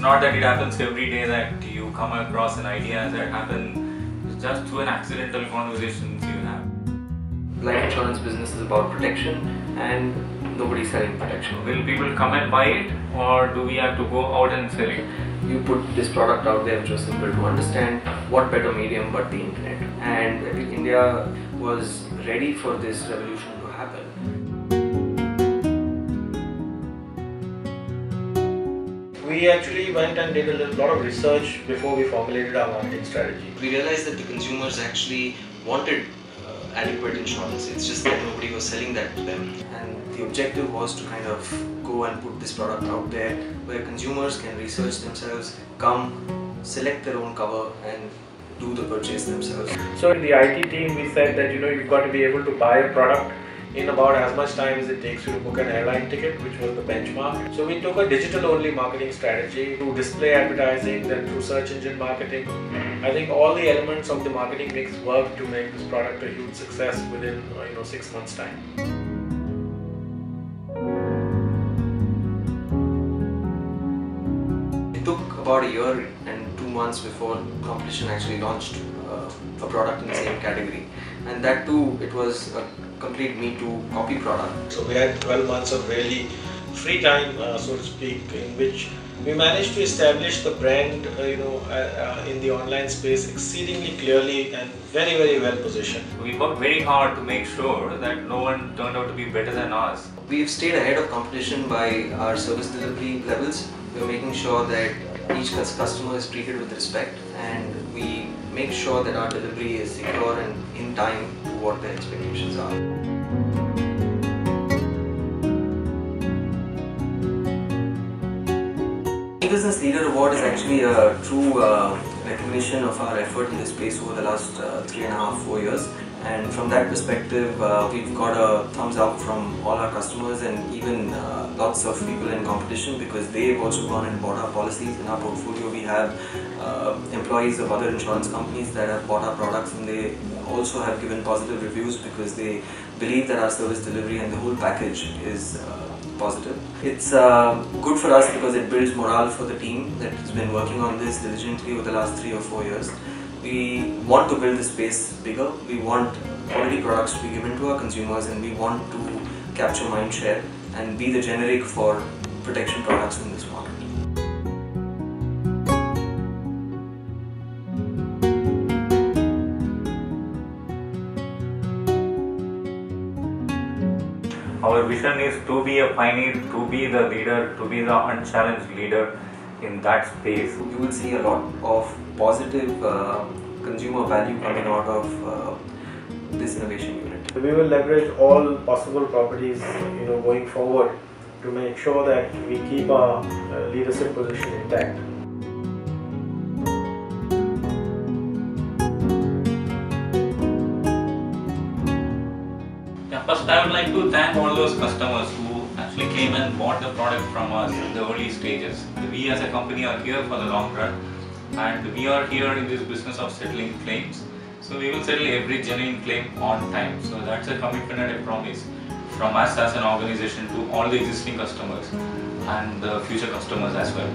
not that it happens every day that you come across an idea that happen just through an accidental conversations you have. Life insurance business is about protection and nobody's selling protection. Will people come and buy it, or do we have to go out and sell it? You put this product out there which was simple to understand. What better medium but the internet? And I think India was ready for this revolution to happen. We actually went and did a lot of research before we formulated our marketing strategy. We realized that the consumers actually wanted adequate insurance. It's just that nobody was selling that to them. And the objective was to kind of go and put this product out there where consumers can research themselves, come, select their own cover and do the purchase themselves. So in the IT team we said that you've got to be able to buy a product in about as much time as it takes you to book an airline ticket, which was the benchmark. So we took a digital-only marketing strategy through display advertising, then through search engine marketing. I think all the elements of the marketing mix worked to make this product a huge success within 6 months' time. It took about a year and 2 months before competition actually launched a product in the same category, and that too, it was a complete Me Too copy product. So we had 12 months of really free time, so to speak, in which we managed to establish the brand in the online space exceedingly clearly and very, very well positioned. We worked very hard to make sure that no one turned out to be better than us. We've stayed ahead of competition by our service delivery levels. We're making sure that each customer is treated with respect, and we make sure that our delivery is secure and in time to what their expectations are. E-Business Leader Award is actually a true recognition of our effort in this space over the last 3.5–4 years. And from that perspective, we've got a thumbs up from all our customers and even lots of people in competition, because they've also gone and bought our policies. In our portfolio, we have employees of other insurance companies that have bought our products, and they also have given positive reviews because they believe that our service delivery and the whole package is positive. It's good for us because it builds morale for the team that has been working on this diligently over the last 3 or 4 years. We want to build the space bigger. We want quality products to be given to our consumers, and we want to capture mind share and be the generic for protection products in this market. Our vision is to be a pioneer, to be the leader, to be the unchallenged leader in that space. You will see a lot of positive consumer value coming out of this innovation unit. We will leverage all possible properties going forward to make sure that we keep our leadership position intact. First, I would like to thank all those customers who actually came and bought the product from us in the early stages. We as a company are here for the long run, and we are here in this business of settling claims. So we will settle every genuine claim on time. So that's a commitment and a promise from us as an organization to all the existing customers and the future customers as well.